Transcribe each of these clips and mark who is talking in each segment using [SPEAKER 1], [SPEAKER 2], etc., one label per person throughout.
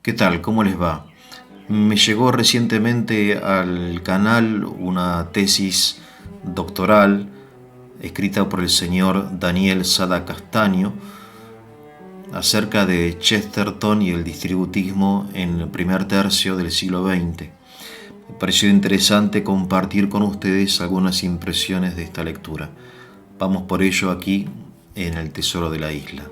[SPEAKER 1] ¿Qué tal? ¿Cómo les va? Me llegó recientemente al canal una tesis doctoral escrita por el señor Daniel Sada Castaño acerca de Chesterton y el distributismo en el primer tercio del siglo XX. Me pareció interesante compartir con ustedes algunas impresiones de esta lectura. Vamos por ello aquí en El Tesoro de la Isla.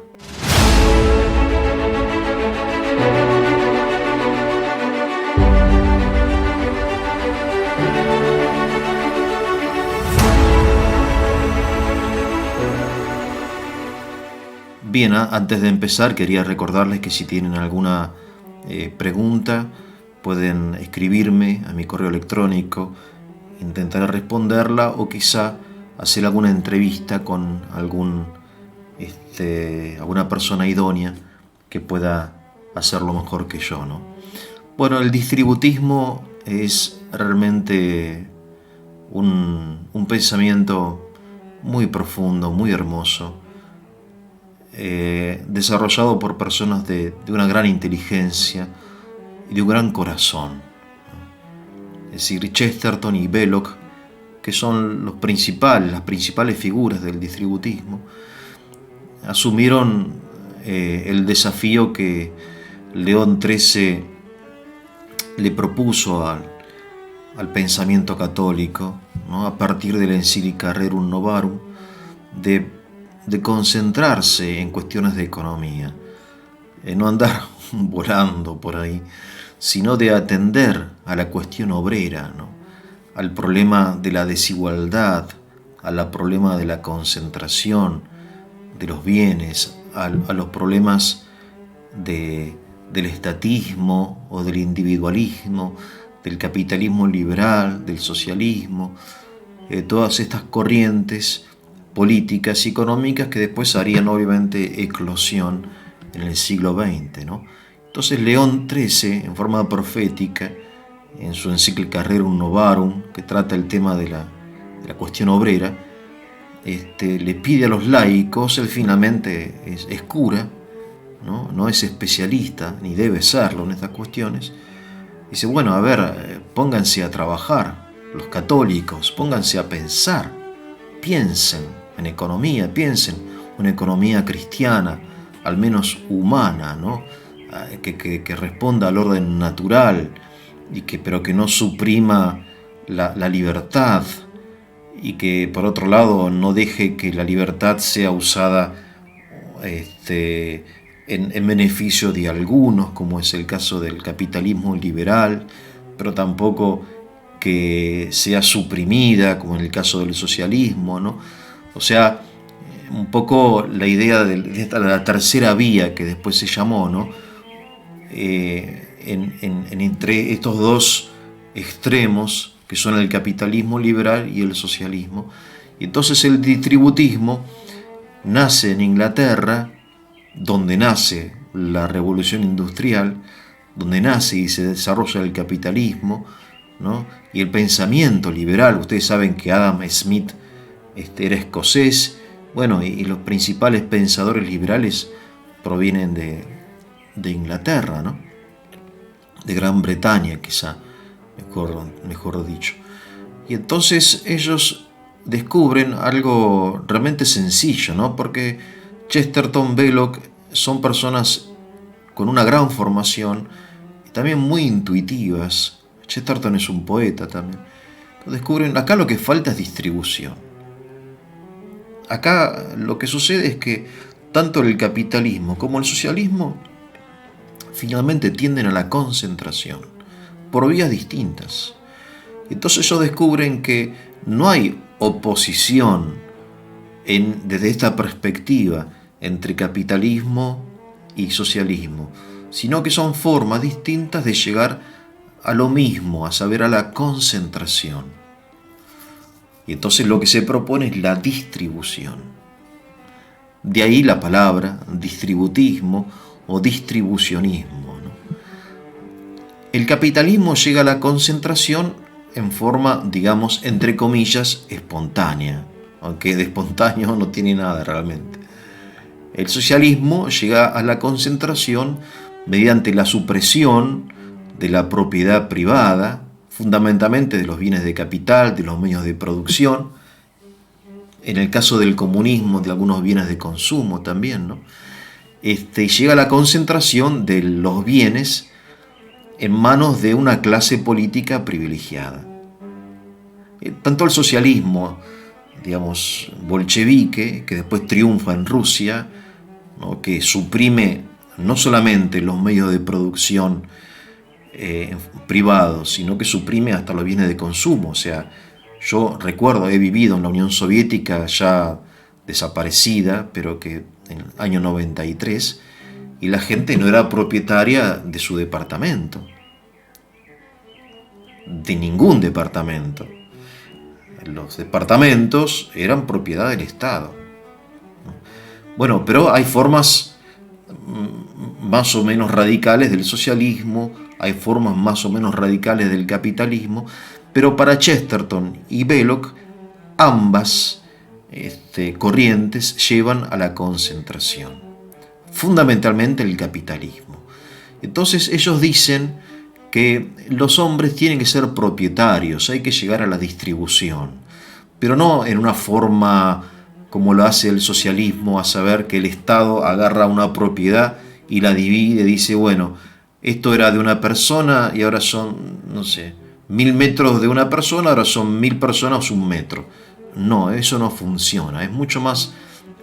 [SPEAKER 1] Bien, antes de empezar quería recordarles que si tienen alguna pregunta pueden escribirme a mi correo electrónico, intentaré responderla o quizá hacer alguna entrevista con alguna persona idónea que pueda hacerlo mejor que yo, ¿no? Bueno, el distributismo es realmente un pensamiento muy profundo, muy hermoso, desarrollado por personas de una gran inteligencia y de un gran corazón. Es decir, Chesterton y Belloc, que son las principales figuras del distributismo, asumieron el desafío que León XIII le propuso al pensamiento católico, ¿no? A partir de la encíclica Rerum Novarum, de concentrarse en cuestiones de economía, no andar volando por ahí, sino de atender a la cuestión obrera, ¿no? Al problema de la desigualdad, al problema de la concentración de los bienes, a los problemas del estatismo o del individualismo, del capitalismo liberal, del socialismo, todas estas corrientes políticas y económicas que después harían obviamente eclosión en el siglo XX, ¿no? Entonces León XIII, en forma profética, en su encíclica Rerum Novarum, que trata el tema de la cuestión obrera, le pide a los laicos, él finalmente es cura, no es especialista, ni debe serlo en estas cuestiones. Dice, bueno, a ver, pónganse a trabajar, los católicos, pónganse a pensar, piensen en economía, piensen una economía cristiana, al menos humana, ¿no? Que responda al orden natural, pero que no suprima la libertad, y que por otro lado no deje que la libertad sea usada en beneficio de algunos, como es el caso del capitalismo liberal, pero tampoco que sea suprimida, como en el caso del socialismo, ¿no? O sea, un poco la idea de la tercera vía que después se llamó, ¿no? Entre estos dos extremos que son el capitalismo liberal y el socialismo. Y entonces el distributismo nace en Inglaterra, donde nace la revolución industrial, donde nace y se desarrolla el capitalismo, ¿no? Y el pensamiento liberal. Ustedes saben que Adam Smith era escocés, bueno, y los principales pensadores liberales provienen de Inglaterra, ¿no? De Gran Bretaña, quizá, mejor dicho. Y entonces ellos descubren algo realmente sencillo, ¿no? Porque Chesterton, Belloc son personas con una gran formación y también muy intuitivas. Chesterton es un poeta también. Descubren, acá lo que falta es distribución. Acá lo que sucede es que tanto el capitalismo como el socialismo finalmente tienden a la concentración por vías distintas. Entonces ellos descubren que no hay oposición desde esta perspectiva entre capitalismo y socialismo, sino que son formas distintas de llegar a lo mismo, a saber, a la concentración. Y entonces lo que se propone es la distribución. De ahí la palabra distributismo o distribucionismo, ¿no? El capitalismo llega a la concentración en forma, digamos, entre comillas, espontánea, aunque de espontáneo no tiene nada realmente. El socialismo llega a la concentración mediante la supresión de la propiedad privada, fundamentalmente de los bienes de capital, de los medios de producción, en el caso del comunismo, de algunos bienes de consumo también, ¿no? Y llega a la concentración de los bienes en manos de una clase política privilegiada. Tanto el socialismo, digamos, bolchevique, que después triunfa en Rusia, ¿no?, que suprime no solamente los medios de producción privados, sino que suprime hasta los bienes de consumo. O sea, yo recuerdo, he vivido en la Unión Soviética ya desaparecida, pero que en el año 93, y la gente no era propietaria de su departamento, de ningún departamento. Los departamentos eran propiedad del Estado. Bueno, pero hay formas más o menos radicales del socialismo, hay formas más o menos radicales del capitalismo, pero para Chesterton y Belloc, ambas corrientes llevan a la concentración, fundamentalmente el capitalismo. Entonces ellos dicen que los hombres tienen que ser propietarios, hay que llegar a la distribución, pero no en una forma como lo hace el socialismo, a saber que el Estado agarra una propiedad y la divide, dice, bueno, esto era de una persona y ahora son, no sé, 1000 metros de una persona, ahora son 1000 personas 1 metro. No, eso no funciona, es mucho más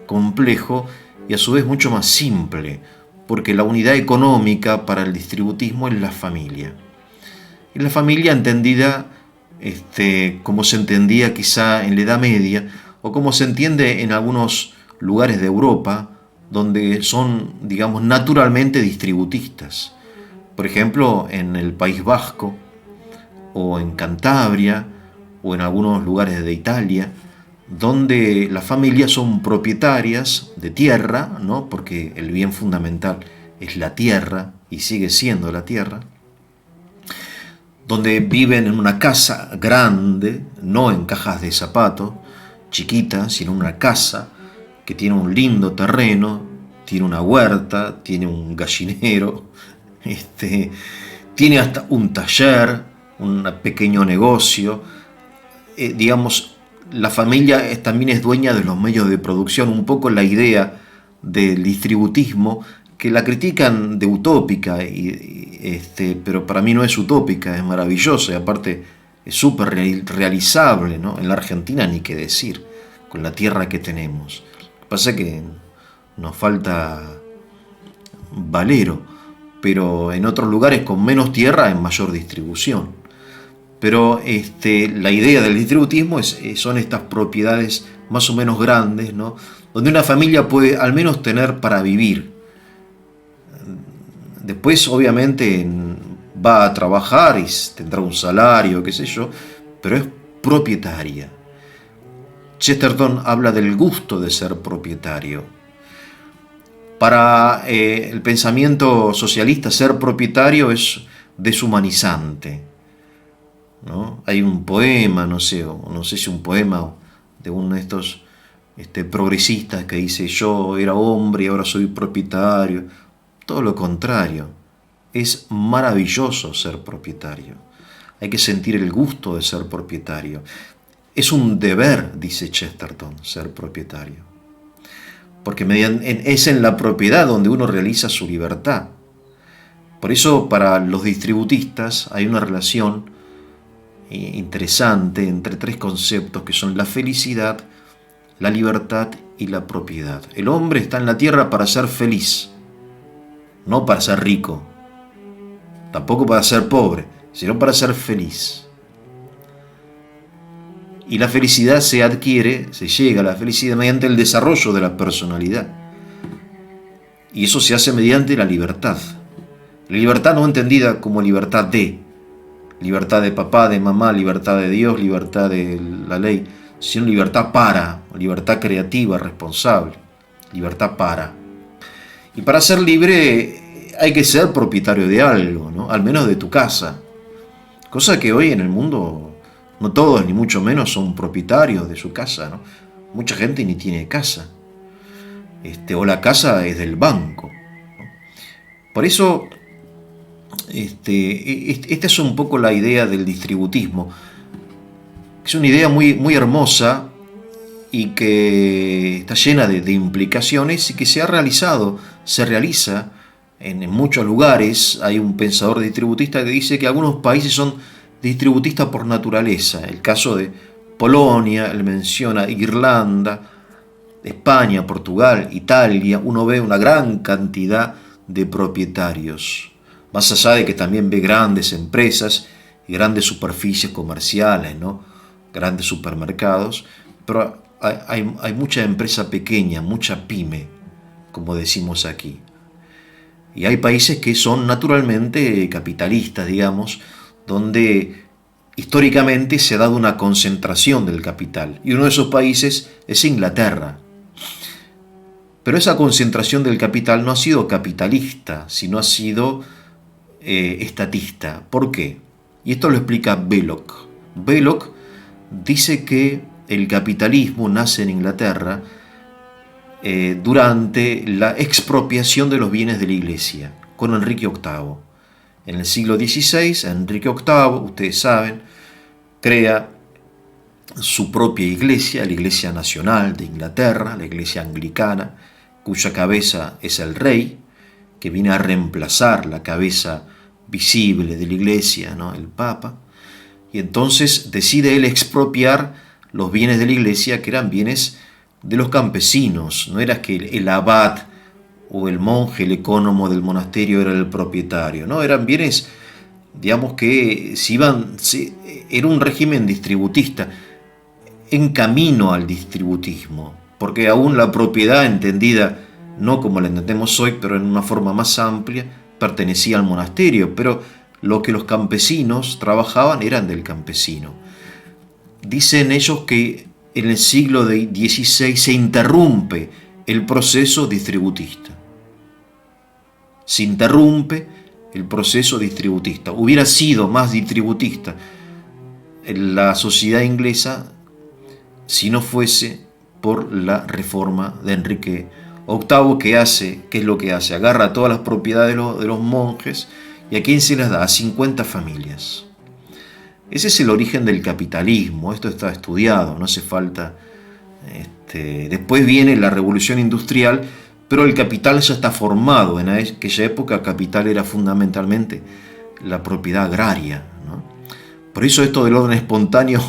[SPEAKER 1] complejo y a su vez mucho más simple, porque la unidad económica para el distributismo es la familia. Y la familia entendida como se entendía quizá en la Edad Media, o como se entiende en algunos lugares de Europa, donde son, digamos, naturalmente distributistas. Por ejemplo, en el País Vasco, o en Cantabria, o en algunos lugares de Italia, donde las familias son propietarias de tierra, ¿no?, porque el bien fundamental es la tierra y sigue siendo la tierra, donde viven en una casa grande, no en cajas de zapatos chiquitas, sino una casa que tiene un lindo terreno, tiene una huerta, tiene un gallinero, tiene hasta un taller, un pequeño negocio. Digamos, la familia también es dueña de los medios de producción, un poco la idea del distributismo, que la critican de utópica, pero para mí no es utópica, es maravillosa, y aparte es súper realizable, ¿no? En la Argentina ni qué decir, con la tierra que tenemos. Lo que pasa es que nos falta valero, pero en otros lugares con menos tierra hay mayor distribución. Pero la idea del distributismo son estas propiedades más o menos grandes, ¿no?, donde una familia puede al menos tener para vivir. Después, obviamente, va a trabajar y tendrá un salario, qué sé yo, pero es propietaria. Chesterton habla del gusto de ser propietario. Para el pensamiento socialista, ser propietario es deshumanizante, ¿no? Hay un poema, no sé si un poema de uno de estos progresistas que dice, yo era hombre y ahora soy propietario. Todo lo contrario, es maravilloso ser propietario. Hay que sentir el gusto de ser propietario. Es un deber, dice Chesterton, ser propietario. Porque es en la propiedad donde uno realiza su libertad. Por eso, para los distributistas hay una relación interesante entre 3 conceptos que son la felicidad, la libertad y la propiedad. El hombre está en la tierra para ser feliz, no para ser rico, tampoco para ser pobre, sino para ser feliz. Y la felicidad se adquiere, se llega a la felicidad mediante el desarrollo de la personalidad. Y eso se hace mediante la libertad. La libertad no entendida como libertad de papá, de mamá, libertad de Dios, libertad de la ley, sino libertad para, libertad creativa, responsable, libertad para. Y para ser libre hay que ser propietario de algo, ¿no?, al menos de tu casa. Cosa que hoy en el mundo no todos, ni mucho menos, son propietarios de su casa, ¿no? Mucha gente ni tiene casa. O la casa es del banco, ¿no? Por eso, esta es un poco la idea del distributismo. Es una idea muy, muy hermosa y que está llena de implicaciones y que se realiza en muchos lugares. Hay un pensador distributista que dice que algunos países son distributistas por naturaleza. El caso de Polonia, él menciona Irlanda, España, Portugal, Italia. Uno ve una gran cantidad de propietarios, más allá de que también ve grandes empresas y grandes superficies comerciales, ¿no? Grandes supermercados, pero hay mucha empresa pequeña, mucha pyme, como decimos aquí. Y hay países que son naturalmente capitalistas, digamos, donde históricamente se ha dado una concentración del capital. Y uno de esos países es Inglaterra. Pero esa concentración del capital no ha sido capitalista, sino ha sido estatista. ¿Por qué? Y esto lo explica Belloc. Belloc dice que el capitalismo nace en Inglaterra durante la expropiación de los bienes de la Iglesia, con Enrique VIII. En el siglo XVI, Enrique VIII, ustedes saben, crea su propia iglesia, la Iglesia Nacional de Inglaterra, la Iglesia Anglicana, cuya cabeza es el rey, que viene a reemplazar la cabeza visible de la Iglesia, ¿no? El Papa. Y entonces decide él expropiar los bienes de la Iglesia, que eran bienes de los campesinos. No era que el abad o el monje, el ecónomo del monasterio era el propietario, no, eran bienes, digamos, que era un régimen distributista, en camino al distributismo, porque aún la propiedad, entendida no como la entendemos hoy, pero en una forma más amplia, pertenecía al monasterio, pero lo que los campesinos trabajaban eran del campesino. Dicen ellos que en el siglo XVI se interrumpe el proceso distributista. Se interrumpe el proceso distributista. Hubiera sido más distributista en la sociedad inglesa si no fuese por la reforma de Enrique VIII, ¿qué es lo que hace? Agarra todas las propiedades de los monjes y ¿a quién se las da? A 50 familias. Ese es el origen del capitalismo, esto está estudiado, no hace falta. Después viene la revolución industrial, pero el capital ya está formado. En aquella época el capital era fundamentalmente la propiedad agraria, ¿no? Por eso esto del orden espontáneo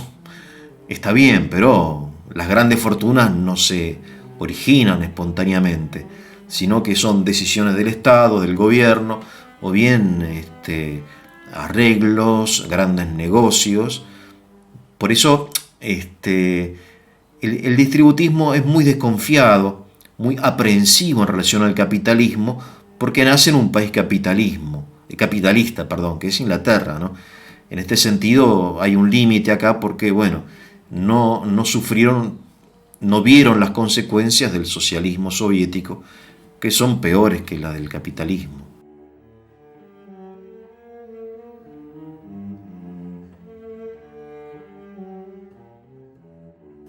[SPEAKER 1] está bien, pero las grandes fortunas no se originan espontáneamente, sino que son decisiones del Estado, del gobierno, o bien arreglos, grandes negocios. Por eso el distributismo es muy desconfiado, muy aprehensivo en relación al capitalismo, porque nace en un país capitalista, que es Inglaterra, ¿no? En este sentido hay un límite acá porque, bueno, no vieron las consecuencias del socialismo soviético, que son peores que las del capitalismo.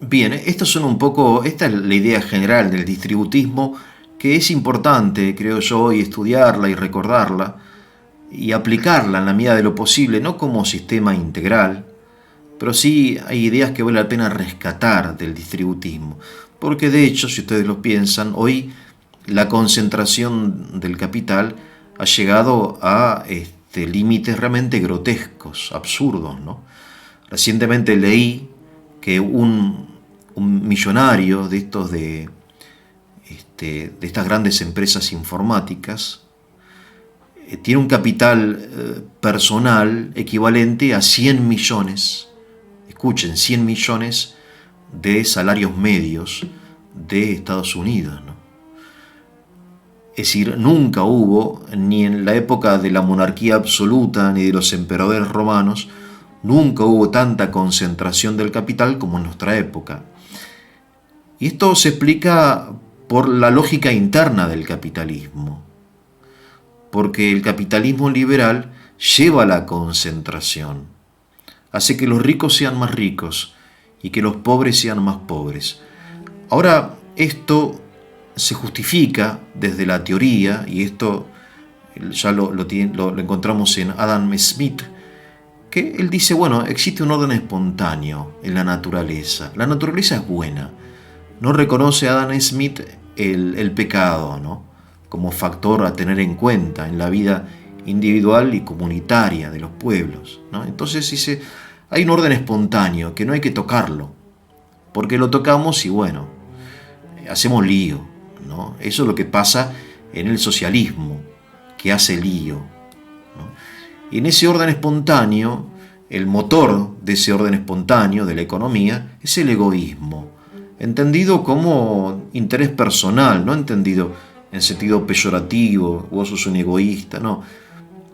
[SPEAKER 1] Bien, esta es la idea general del distributismo, que es importante, creo yo, hoy estudiarla y recordarla y aplicarla en la medida de lo posible, no como sistema integral, pero sí hay ideas que vale la pena rescatar del distributismo, porque de hecho, si ustedes lo piensan, hoy la concentración del capital ha llegado a límites realmente grotescos, absurdos, ¿no? Recientemente leí que un millonario de estas grandes empresas informáticas tiene un capital personal equivalente a 100 millones, escuchen, 100 millones de salarios medios de Estados Unidos, ¿no? Es decir, nunca hubo, ni en la época de la monarquía absoluta ni de los emperadores romanos, nunca hubo tanta concentración del capital como en nuestra época. Y esto se explica por la lógica interna del capitalismo, porque el capitalismo liberal lleva a la concentración, hace que los ricos sean más ricos y que los pobres sean más pobres. Ahora, esto se justifica desde la teoría, y esto ya lo encontramos en Adam Smith, que él dice, bueno, existe un orden espontáneo en la naturaleza es buena. No reconoce Adam Smith el pecado, ¿no?, como factor a tener en cuenta en la vida individual y comunitaria de los pueblos, ¿no? Entonces dice, hay un orden espontáneo que no hay que tocarlo, porque lo tocamos y bueno, hacemos lío, ¿no? Eso es lo que pasa en el socialismo, que hace lío, ¿no? Y en ese orden espontáneo, el motor de ese orden espontáneo de la economía es el egoísmo, entendido como interés personal, no entendido en sentido peyorativo, vos sos un egoísta, no.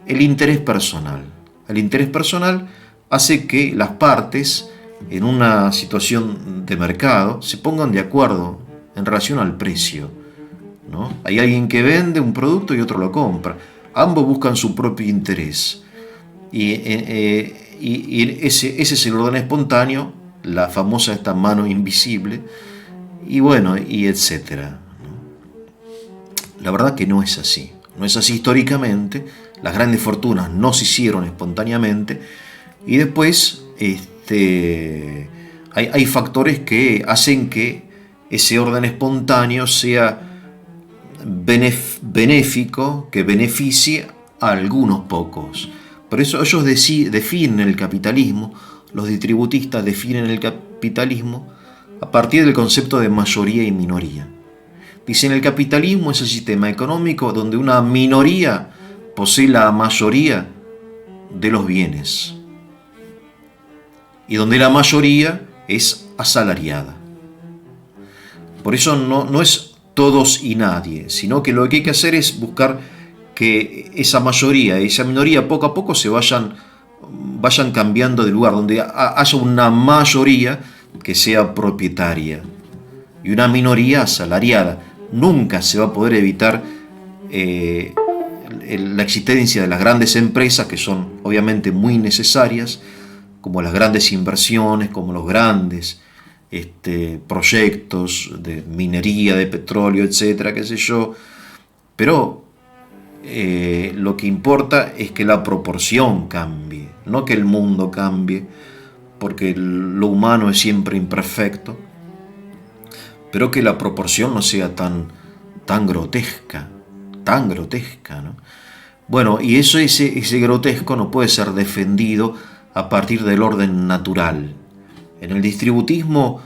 [SPEAKER 1] El interés personal. El interés personal hace que las partes en una situación de mercado se pongan de acuerdo en relación al precio, ¿no? Hay alguien que vende un producto y otro lo compra. Ambos buscan su propio interés. Y ese es el orden espontáneo, la famosa esta mano invisible, y bueno, y etcétera. La verdad que no es así. No es así históricamente. Las grandes fortunas no se hicieron espontáneamente. Y después hay factores que hacen que ese orden espontáneo sea benéfico, que beneficie a algunos pocos. Por eso ellos definen el capitalismo, los distributistas definen el capitalismo a partir del concepto de mayoría y minoría. Dicen, el capitalismo es el sistema económico donde una minoría posee la mayoría de los bienes y donde la mayoría es asalariada. Por eso no es todos y nadie, sino que lo que hay que hacer es buscar que esa mayoría y esa minoría poco a poco se vayan cambiando de lugar, donde haya una mayoría que sea propietaria y una minoría asalariada. Nunca se va a poder evitar la existencia de las grandes empresas, que son obviamente muy necesarias, como las grandes inversiones, como los grandes proyectos de minería, de petróleo, etcétera, qué sé yo. Pero lo que importa es que la proporción cambie, no que el mundo cambie, porque lo humano es siempre imperfecto, pero que la proporción no sea tan grotesca, ¿no? Bueno, y ese grotesco no puede ser defendido a partir del orden natural. En el distributismo,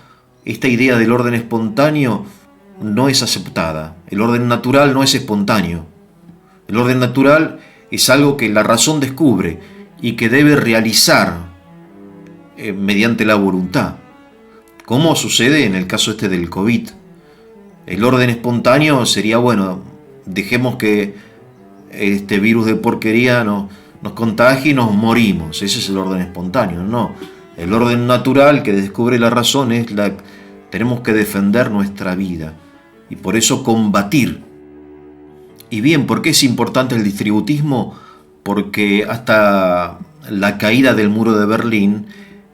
[SPEAKER 1] esta idea del orden espontáneo no es aceptada. El orden natural no es espontáneo. El orden natural es algo que la razón descubre y que debe realizar mediante la voluntad, como sucede en el caso del COVID. El orden espontáneo sería, bueno, dejemos que este virus de porquería nos contagie y nos morimos. Ese es el orden espontáneo, no. El orden natural que descubre la razón es tenemos que defender nuestra vida y por eso combatir. Y bien, ¿por qué es importante el distributismo? Porque hasta la caída del muro de Berlín,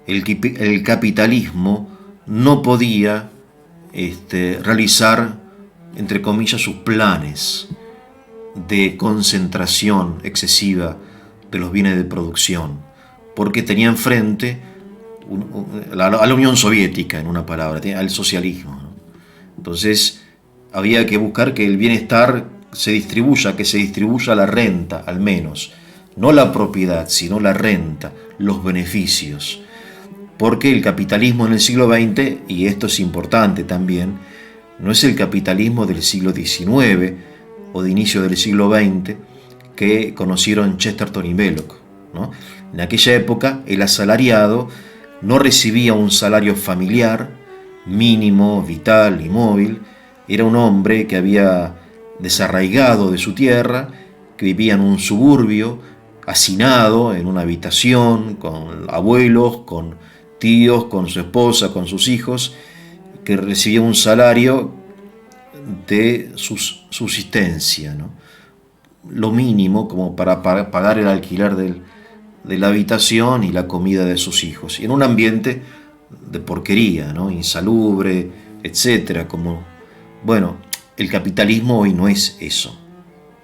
[SPEAKER 1] el capitalismo no podía realizar, entre comillas, sus planes de concentración excesiva de los bienes de producción, porque tenía enfrente a la Unión Soviética, en una palabra, al socialismo, ¿no? Entonces había que buscar que el bienestar se distribuya, que se distribuya la renta, al menos, no la propiedad, sino la renta, los beneficios. Porque el capitalismo en el siglo XX, y esto es importante también, no es el capitalismo del siglo XIX o de inicio del siglo XX que conocieron Chesterton y Belloc, ¿no? En aquella época el asalariado no recibía un salario familiar, mínimo, vital y móvil. Era un hombre que había desarraigado de su tierra, que vivía en un suburbio, hacinado en una habitación, con abuelos, con tíos, con su esposa, con sus hijos, que recibía un salario de subsistencia, ¿no? Lo mínimo como para pagar el alquiler de la habitación y la comida de sus hijos, y en un ambiente de porquería, ¿no? Insalubre, etcétera. Bueno, el capitalismo hoy no es eso.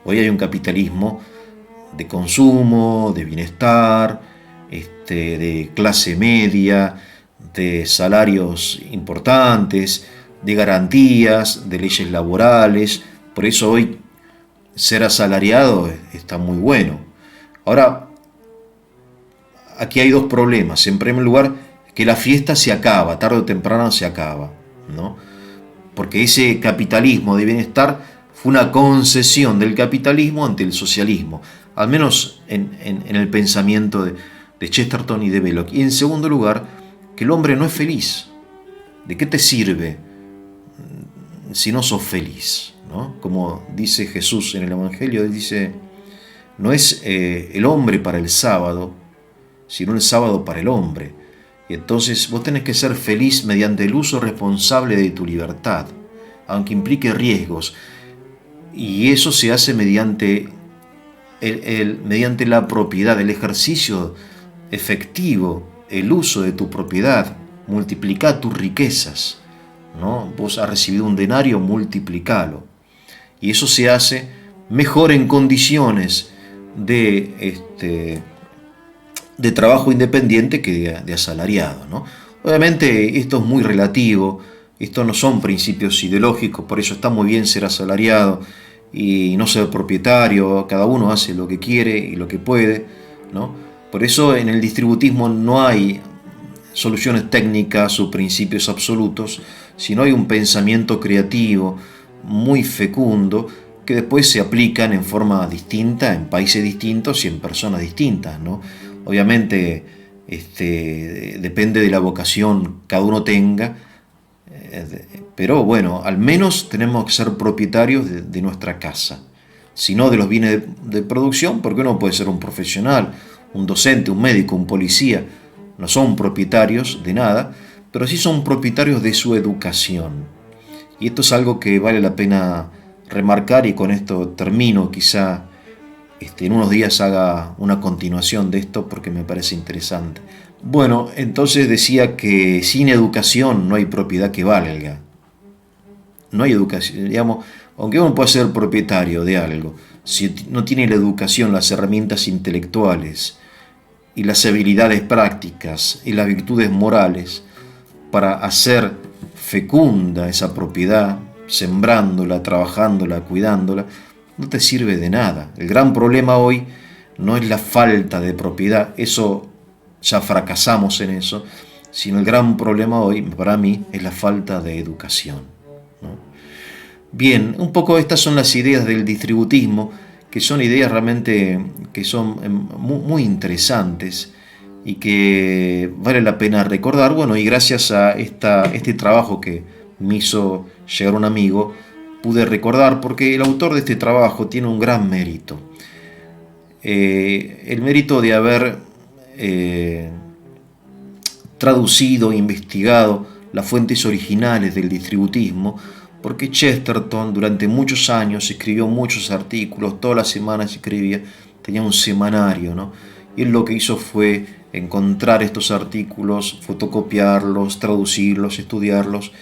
[SPEAKER 1] Hoy hay un capitalismo de consumo, de bienestar, de clase media, de salarios importantes, de garantías, de leyes laborales. Por eso hoy ser asalariado está muy bueno. Ahora, aquí hay dos problemas. En primer lugar, que la fiesta se acaba, tarde o temprano se acaba, ¿no? Porque ese capitalismo de bienestar fue una concesión del capitalismo ante el socialismo, al menos en el pensamiento de Chesterton y de Belloc. Y en segundo lugar, que el hombre no es feliz. ¿De qué te sirve si no sos feliz? ¿No? Como dice Jesús en el Evangelio, él dice, no es el hombre para el sábado, sino el sábado para el hombre. Y entonces vos tenés que ser feliz mediante el uso responsable de tu libertad, aunque implique riesgos. Y eso se hace mediante, mediante la propiedad, el ejercicio efectivo, el uso de tu propiedad. Multiplica tus riquezas, ¿no? Vos has recibido un denario, multiplicalo. Y eso se hace mejor en condiciones de trabajo independiente que de asalariado, ¿no? Obviamente esto es muy relativo, estos no son principios ideológicos, por eso está muy bien ser asalariado y no ser propietario, cada uno hace lo que quiere y lo que puede, ¿no? Por eso en el distributismo no hay soluciones técnicas o principios absolutos, sino hay un pensamiento creativo muy fecundo que después se aplican en forma distinta, en países distintos y en personas distintas, ¿no? Obviamente depende de la vocación que cada uno tenga, pero bueno, al menos tenemos que ser propietarios de nuestra casa, si no de los bienes de producción, porque uno puede ser un profesional, un docente, un médico, un policía, no son propietarios de nada, pero sí son propietarios de su educación. Y esto es algo que vale la pena remarcar, y con esto termino. Quizá en unos días haga una continuación de esto porque me parece interesante. Bueno, entonces decía que sin educación no hay propiedad que valga. No hay educación, digamos, aunque uno pueda ser propietario de algo, si no tiene la educación, las herramientas intelectuales y las habilidades prácticas y las virtudes morales para hacer fecunda esa propiedad, sembrándola, trabajándola, cuidándola, no te sirve de nada. El gran problema hoy no es la falta de propiedad, eso ya fracasamos en eso, sino el gran problema hoy, para mí, es la falta de educación, ¿no? Bien, un poco estas son las ideas del distributismo, que son ideas realmente que son muy interesantes y que vale la pena recordar. Bueno, y gracias a este trabajo que me hizo llegar un amigo, pude recordar, porque el autor de este trabajo tiene un gran mérito. El mérito de haber traducido e investigado las fuentes originales del distributismo, porque Chesterton durante muchos años escribió muchos artículos, todas las semanas escribía, tenía un semanario, ¿no? Y él lo que hizo fue encontrar estos artículos, fotocopiarlos, traducirlos, estudiarlos,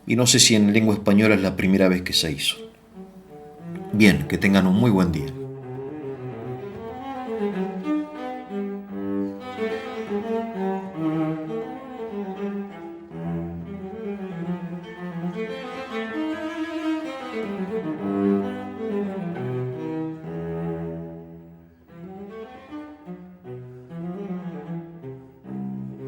[SPEAKER 1] y no sé si en lengua española es la primera vez que se hizo. Bien, que tengan un muy buen día.